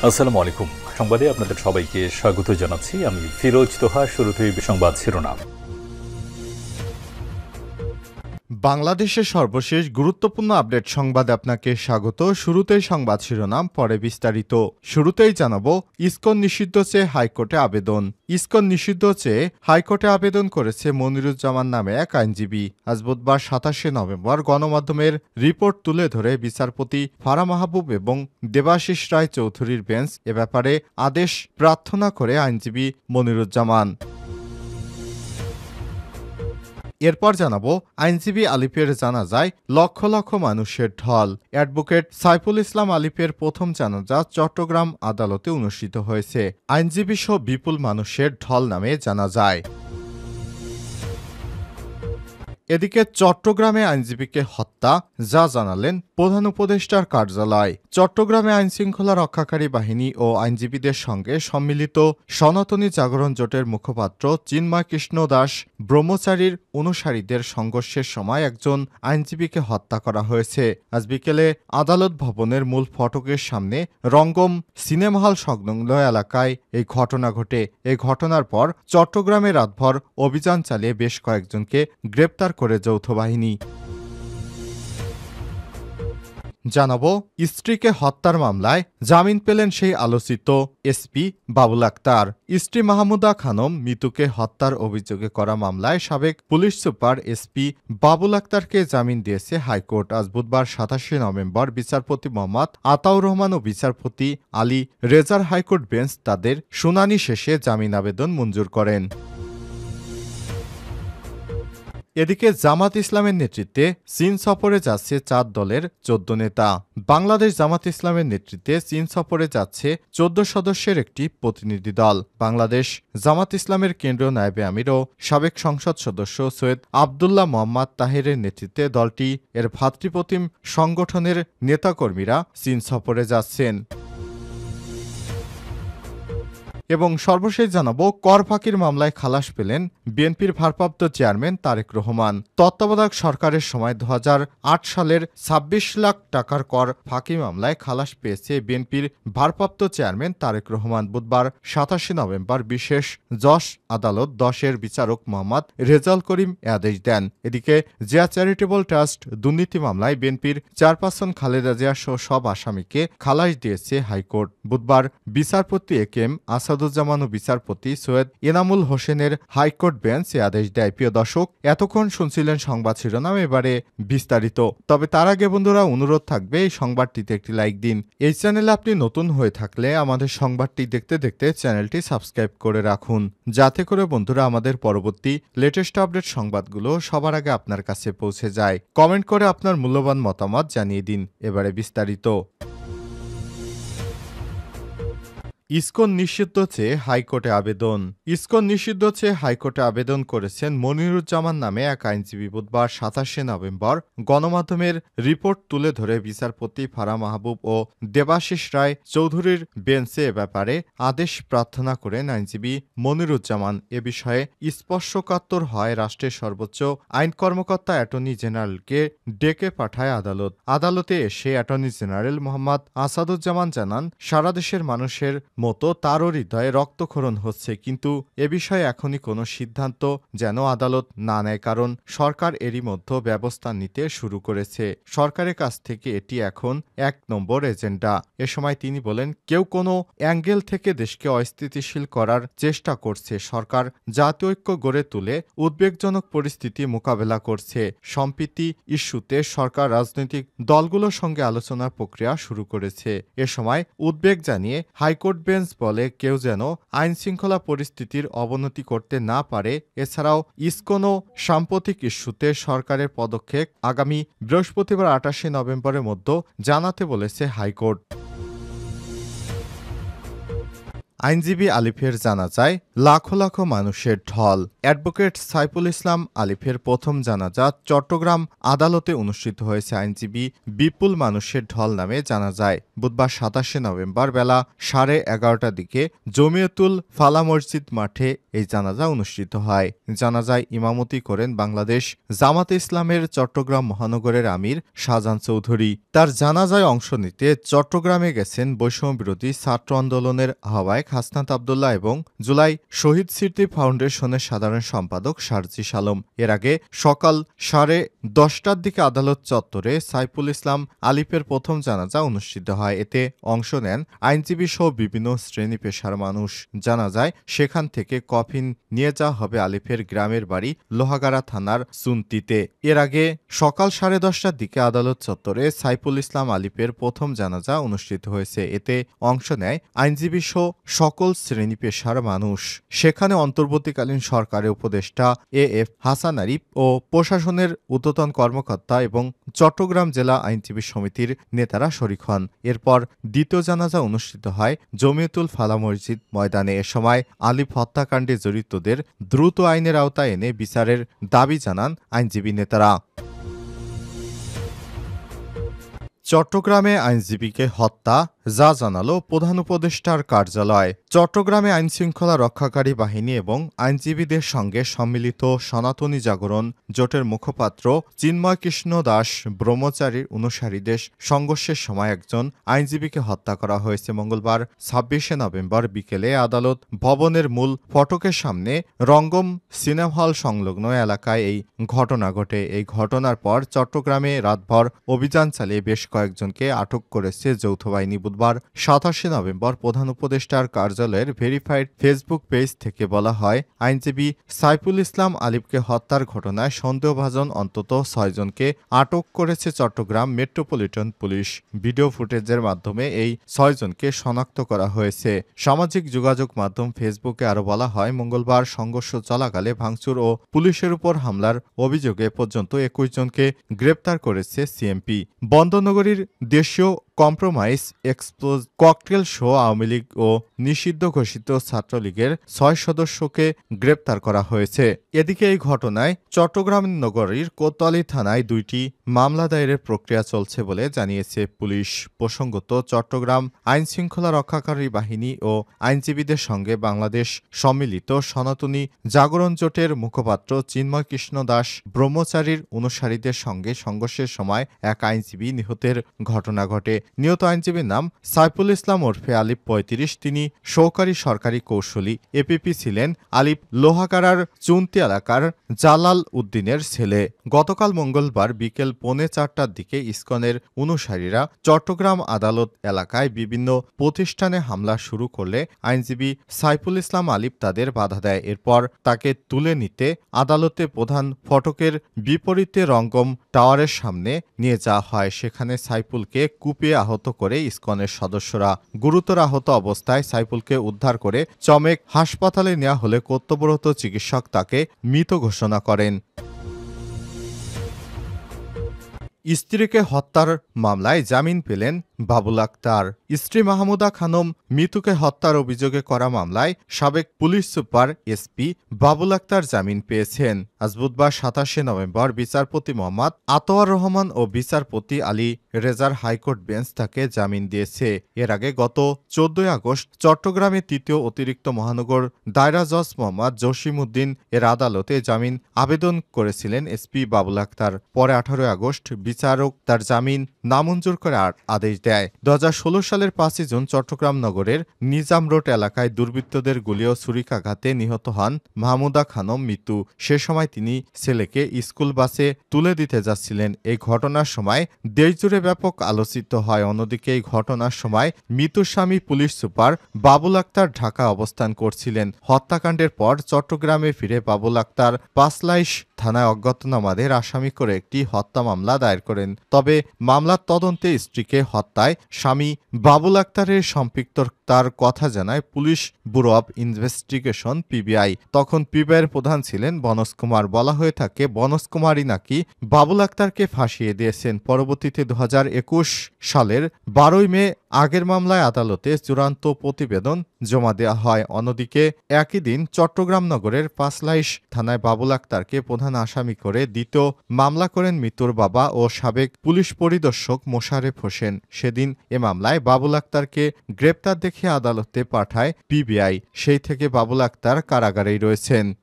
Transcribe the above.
আসসালামু আলাইকুম। সংবাদে আপনাদের সবাইকে স্বাগত জানাচ্ছি। আমি ফিরোজ তোহা। শুরুতেই সংবাদ শিরোনাম। বাংলাদেশের সর্বশেষ গুরুত্বপূর্ণ আপডেট সংবাদে আপনাকে স্বাগত। শুরুতেই সংবাদ শিরোনাম, পরে বিস্তারিত। শুরুতেই জানাবো, ইসকন নিষিদ্ধ চেয়ে হাইকোর্টে আবেদন। ইসকন নিষিদ্ধ চেয়ে হাইকোর্টে আবেদন করেছে মনিরুজ্জামান নামে এক আইনজীবী। আজ বুধবার ২৭শে নভেম্বর গণমাধ্যমের রিপোর্ট তুলে ধরে বিচারপতি ফারা মাহবুব এবং দেবাশিস রায় চৌধুরীর বেঞ্চ এ ব্যাপারে আদেশ প্রার্থনা করে আইনজীবী মনিরুজ্জামান। এরপর জানাবো, আইনজীবী আলিফের জানাজায় লক্ষ লক্ষ মানুষের ঢল। অ্যাডভোকেট সাইফুল ইসলাম আলিফের প্রথম জানাজা চট্টগ্রাম আদালতে অনুষ্ঠিত হয়েছে। আইনজীবী সহ বিপুল মানুষের ঢল নামে জানা যায়। এদিকে চট্টগ্রামে আইনজীবীকে হত্যা, যা জানালেন প্রধান উপদেষ্টার কার্যালয়। চট্টগ্রামে আইনশৃঙ্খলা রক্ষাকারী বাহিনী ও আইনজীবীদের সঙ্গে সম্মিলিত সনাতনী জাগরণ জোটের মুখপাত্র চিন্ময় কৃষ্ণ দাস ব্রহ্মচারীর অনুসারীদের সংঘর্ষের সময় একজন আইনজীবীকে হত্যা করা হয়েছে। আজ বিকেলে আদালত ভবনের মূল ফটকের সামনে রঙ্গম সিনেমা হল সংলগ্ন এলাকায় এই ঘটনা ঘটে। এই ঘটনার পর চট্টগ্রামে রাতভর অভিযান চালিয়ে বেশ কয়েকজনকে গ্রেপ্তার করে যৌথ বাহিনী। জানাবো, স্ত্রীকে হত্যার মামলায় জামিন পেলেন সেই আলোচিত এসপি বাবুল আক্তার। স্ত্রী মাহমুদা খানম মিতুকে হত্যার অভিযোগে করা মামলায় সাবেক পুলিশ সুপার এসপি বাবুল আক্তারকে জামিন দিয়েছে হাইকোর্ট। আজ বুধবার ২৭শে নভেম্বর বিচারপতি মোহাম্মদ আতাউর রহমান ও বিচারপতি আলী রেজার হাইকোর্ট বেঞ্চ তাদের শুনানি শেষে জামিন আবেদন মঞ্জুর করেন। এদিকে জামাত ইসলামের নেতৃত্বে চীন সফরে যাচ্ছে ৪ দলের ১৪ নেতা। বাংলাদেশ জামাত ইসলামের নেতৃত্বে চীন সফরে যাচ্ছে ১৪ সদস্যের একটি প্রতিনিধি দল। বাংলাদেশ জামাত ইসলামের কেন্দ্রীয় নায়েবে আমির ও সাবেক সংসদ সদস্য সৈয়দ আবদুল্লাহ মোহাম্মদ তাহেরের নেতৃত্বে দলটি এর ভ্রাতৃপ্রতিম সংগঠনের নেতাকর্মীরা চীন সফরে যাচ্ছেন। এবং সর্বশেষ জানাবো, কর ফাঁকির মামলায় খালাস পেলেন বিএনপির ভারপ্রাপ্ত চেয়ারম্যান তারেক রহমান। তত্ত্বাবধায়ক সরকারের সময় ২০০৮ সালের ২৬ লাখ টাকার কর ফাঁকি মামলায় খালাস পেয়েছে বিএনপির ভারপ্রাপ্ত চেয়ারম্যান তারেক রহমান। বুধবার ২৭শে নভেম্বর বিশেষ জজ আদালত ১০-এর বিচারক মোহাম্মদ রেজাউল করিম এ আদেশ দেন। এদিকে জিয়া চ্যারিটেবল ট্রাস্ট দুর্নীতি মামলায় বিএনপির চেয়ারপারসন খালেদা জিয়া সহ সব আসামিকে খালাস দিয়েছে হাইকোর্ট। বুধবার বিচারপতি এ কে এম আসাদুজ্জামান ও বিচারপতি সৈয়দ এনামুল হোসেনের হাইকোর্ট বেঞ্চ এ আদেশ দেয়। প্রিয় দর্শক, এতক্ষণ শুনছিলেন সংবাদ শিরোনাম, এবারে বিস্তারিত। তবে তার আগে বন্ধুরা, অনুরোধ থাকবে এই সংবাদটিতে একটি লাইক দিন। এই চ্যানেলে আপনি নতুন হয়ে থাকলে আমাদের সংবাদটি দেখতে দেখতে চ্যানেলটি সাবস্ক্রাইব করে রাখুন, যাতে করে বন্ধুরা আমাদের পরবর্তী লেটেস্ট আপডেট সংবাদগুলো সবার আগে আপনার কাছে পৌঁছে যায়। কমেন্ট করে আপনার মূল্যবান মতামত জানিয়ে দিন। এবারে বিস্তারিত। ইসকন নিষিদ্ধ চেয়ে হাইকোর্টে আবেদন। ইসকন নিষিদ্ধ চেয়ে হাইকোর্টে আবেদন করেছেন মনিরুজ্জামান নামে এক আইনজীবী। বুধবার ২৭শে নভেম্বর গণমাধ্যমের রিপোর্ট তুলে ধরে বিচারপতি ফারা মাহবুব ও দেবাশিস রায় চৌধুরীর বেঞ্চে এ ব্যাপারে আদেশ প্রার্থনা করেন আইনজীবী মনিরুজ্জামান। এ বিষয়ে স্পর্শকাতর হয় রাষ্ট্রের সর্বোচ্চ আইন কর্মকর্তা অ্যাটর্নি জেনারেলকে ডেকে পাঠায় আদালত। আদালতে এসে অ্যাটর্নি জেনারেল মোহাম্মদ আসাদুজ্জামান জানান, সারা দেশের মানুষের মতো তারও হৃদয়ে রক্তক্ষরণ হচ্ছে, কিন্তু এ বিষয়ে এখনই কোনো সিদ্ধান্ত যেন আদালত না নেয়, কারণ সরকার এরই মধ্যে ব্যবস্থা নিতে শুরু করেছে। সরকারের কাছ থেকে এটি এখন ১ নম্বর এজেন্ডা। এ সময় তিনি বলেন, কেউ কোনো অ্যাঙ্গেল থেকে দেশকে অস্থিতিশীল করার চেষ্টা করছে। সরকার জাতীয় ঐক্য গড়ে তুলে উদ্বেগজনক পরিস্থিতি মোকাবেলা করছে। সম্প্রীতি ইস্যুতে সরকার রাজনৈতিক দলগুলোর সঙ্গে আলোচনার প্রক্রিয়া শুরু করেছে। এ সময় উদ্বেগ জানিয়ে হাইকোর্ট বেঞ্চ বলে, কেউ যেন আইনশৃঙ্খলা পরিস্থিতির অবনতি করতে না পারে। এছাড়াও ইসকন ও সাম্প্রতিক ইস্যুতে সরকারের পদক্ষেপ আগামী বৃহস্পতিবার ২৮শে নভেম্বরের মধ্যে জানাতে বলেছে হাইকোর্ট। আইনজীবী আলিফের জানাজায় লাখো লাখো মানুষের ঢল। অ্যাডভোকেট সাইফুল ইসলাম আলিফের প্রথম জানাজা চট্টগ্রাম আদালতে অনুষ্ঠিত হয়েছে। আইনজীবী বিপুল মানুষের ঢল নামে জানাজায় বুধবার ২৭ নভেম্বর বেলা 11:30টার দিকে জমিয়তুল ফালা মসজিদ মাঠে এই জানাজা অনুষ্ঠিত হয়। জানাজায় ইমামতি করেন বাংলাদেশ জামাতে ইসলামের চট্টগ্রাম মহানগরের আমির শাহজাহান চৌধুরী। তার জানাজায় অংশ নিতে চট্টগ্রামে গেছেন বৈষম্যবিরোধী ছাত্র আন্দোলনের আহ্বায়ক হাসনাত আবদুল্লাহ এবং জুলাই শহীদ স্মৃতি ফাউন্ডেশনের সাধারণ সম্পাদক সার্জিস আলম। এর আগে সকাল 10:30টার দিকে আদালত চত্বরে সাইফুল ইসলাম আলিফের প্রথম জানাজা অনুষ্ঠিত হয়। এতে অংশ নেন আইনজীবী সহ বিভিন্ন শ্রেণী পেশার মানুষ। জানা যায় সেখান থেকে কফিন নিয়ে যাওয়া হবে আলিফের গ্রামের বাড়ি লোহাগাড়া থানার সুন্তিতে। এর আগে সকাল 10:30টার দিকে আদালত চত্বরে সাইফুল ইসলাম আলিফের প্রথম জানাজা অনুষ্ঠিত হয়েছে। এতে অংশ নেয় আইনজীবী সহ সকল শ্রেণী পেশার মানুষ। সেখানে অন্তর্বর্তীকালীন সরকারের উপদেষ্টা এএফ হাসান আরিফ ও প্রশাসনের ঊর্ধ্বতন কর্মকর্তা এবং চট্টগ্রাম জেলা আইনজীবী সমিতির নেতারা শরিক হন। এরপর দ্বিতীয় জানাজা অনুষ্ঠিত হয় জমিয়তুল ফালা মসজিদ ময়দানে। এ সময় আলিফ হত্যাকাণ্ডে জড়িতদের দ্রুত আইনের আওতায় এনে বিচারের দাবি জানান আইনজীবী নেতারা। চট্টগ্রামে আইনজীবীকে হত্যা যা জানালো প্রধান উপদেষ্টার কার্যালয়। চট্টগ্রামে আইনশৃঙ্খলা রক্ষাকারী বাহিনী এবং আইনজীবীদের সঙ্গে সম্মিলিত সনাতনী জাগরণ জোটের মুখপাত্র চিন্ময় কৃষ্ণ দাস ব্রহ্মচারীর অনুসারীদের সংঘর্ষের সময় একজন আইনজীবীকে হত্যা করা হয়েছে। মঙ্গলবার ২৬ নভেম্বর বিকেলে আদালত ভবনের মূল ফটকের সামনে রঙ্গম সিনেমা হল সংলগ্ন এলাকায় এই ঘটনা ঘটে। এই ঘটনার পর চট্টগ্রামে রাতভর অভিযান চালিয়ে বেশ কয়েকজনকে আটক করেছে যৌথ বাহিনী। বুধবার ২৭ নভেম্বর প্রধান উপদেষ্টার কার্যালয়ের ভেরিফাইড ফেসবুক পেজ থেকে বলা হয়, আইনজীবী সাইফুল ইসলাম আলিফকে হত্যার ঘটনায় সন্দেহভাজন অন্তত ৬ জনকে আটক করেছে চট্টগ্রাম মেট্রোপলিটন পুলিশ। ভিডিও ফুটেজের মাধ্যমে এই ৬ জনকে শনাক্ত করা হয়েছে। সামাজিক যোগাযোগ মাধ্যম ফেসবুকে আরও বলা হয়, মঙ্গলবার সংঘর্ষ চলাকালে ভাঙচুর ও পুলিশের উপর হামলার অভিযোগে পর্যন্ত ২১ জনকে গ্রেপ্তার করেছে সিএমপি। বন্দরনগরীর দেশীয় কম্প্রোমাইজ এক্সপ্লোজ ককটেল শো আওয়ামী লীগ ও নিষিদ্ধ ঘোষিত ছাত্রলীগের ৬ সদস্যকে গ্রেপ্তার করা হয়েছে। এদিকে এই ঘটনায় চট্টগ্রাম নগরীর কোতোয়ালি থানায় ২টি মামলা দায়েরের প্রক্রিয়া চলছে বলে জানিয়েছে পুলিশ। প্রসঙ্গত, চট্টগ্রাম আইনশৃঙ্খলা রক্ষাকারী বাহিনী ও আইনজীবীদের সঙ্গে বাংলাদেশ সম্মিলিত সনাতনী জাগরণ জোটের মুখপাত্র চিন্ময় কৃষ্ণ দাস ব্রহ্মচারীর অনুসারীদের সঙ্গে সংঘর্ষের সময় এক আইনজীবী নিহতের ঘটনা ঘটে। নিহত আইনজীবীর নাম সাইফুল ইসলাম ওরফে আলিফ ৩৫। তিনি সহকারী সরকারি কৌশলী এপিপি ছিলেন। আলিফ লোহাগাড়ার চুন্তি এলাকার জালাল উদ্দিনের ছেলে। গতকাল মঙ্গলবার বিকেল ৩:৪টার দিকে ইসকনের অনুসারীরা চট্টগ্রাম আদালত এলাকায় বিভিন্ন প্রতিষ্ঠানে হামলা শুরু করলে আইনজীবী সাইফুল ইসলাম আলিফ তাদের বাধা দেয়। এরপর তাকে তুলে নিতে আদালতে প্রধান ফটকের বিপরীতে রঙ্গম টাওয়ারের সামনে নিয়ে যাওয়া হয়। সেখানে সাইফুলকে কুপিয়ে আহত করে ইসকনের সদস্যরা। গুরুতর আহত অবস্থায় সাইফুলকে উদ্ধার করে চমেক হাসপাতালে নেওয়া হলে কর্তব্যরত চিকিৎসক তাকে মৃত ঘোষণা করেন। স্ত্রীকে হত্যার মামলায় জামিন পেলেন বাবুল আক্তার। স্ত্রী মাহমুদা খানম মিতুকে হত্যার অভিযোগে করা মামলায় সাবেক police super SP Babul Akhtar জামিন পেয়েছেন। আজ বুধবার ২৭ নভেম্বর বিচারপতি মোহাম্মদ আতোয়ার রহমান ও বিচারপতি আলী রেজার হাইকোর্ট বেঞ্চ তাকে জামিন দিয়েছে। এর আগে গত ১৪ আগস্ট চট্টগ্রামে তৃতীয় অতিরিক্ত মহানগর দায়রা জজ মোহাম্মদ জসিম উদ্দিন এর আদালতে জামিন আবেদন করেছিলেন এসপি বাবুল আক্তার। পরে ১৮ আগস্ট বিচারক তার জামিন নামঞ্জুর করে আদেশ দেয়। ২০১৬ সালের ৫ জুন চট্টগ্রাম নগরের নিজাম রোড এলাকায় দুর্বৃত্তদের গুলি ও ছুরিকাঘাতে নিহত হন মাহমুদা খানম মিতু। সে সময় তিনি ছেলেকে স্কুল বাসে তুলে দিতে যাচ্ছিলেন। এই ঘটনার সময় দেশজুড়ে ব্যাপক আলোচিত হয়। অন্যদিকে এই ঘটনার সময় মিতুর স্বামী পুলিশ সুপার বাবুল আক্তার ঢাকা অবস্থান করছিলেন। হত্যাকাণ্ডের পর চট্টগ্রামে ফিরে বাবুল আক্তার পাঁচলাইশ থানায় অজ্ঞাতনামাদের আসামি করে একটি হত্যা মামলা দায়ের করেন। তবে মামলার তদন্তে স্ত্রীকে হত্যায় স্বামী বাবুল আক্তারের সম্পৃক্ততার কথা জানায় police bureau of investigation PBI. তখন পিবিআইয়ের প্রধান ছিলেন বনজ কুমার। বলা হয়ে থাকে বনজ কুমারই নাকি বাবুল আক্তারকে ফাঁসিয়ে দিয়েছেন। পরবর্তীতে ২০২১ সালের ১২ মে আগের মামলায় আদালতে চূড়ান্ত প্রতিবেদন জমা দেওয়া হয়। অন্যদিকে একই দিন চট্টগ্রাম নগরের পাঁচলাইশ থানায় বাবুল আক্তারকে প্রধান আসামি করে দ্বিতীয় মামলা করেন মৃত্যুর বাবা ও সাবেক পুলিশ পরিদর্শক মোশারেফ হোসেন। সেদিন এ মামলায় বাবুল আক্তারকে গ্রেপ্তার দেখিয়ে আদালতে পাঠায় পিবিআই। সেই থেকে বাবুল আক্তার কারাগারেই রয়েছেন।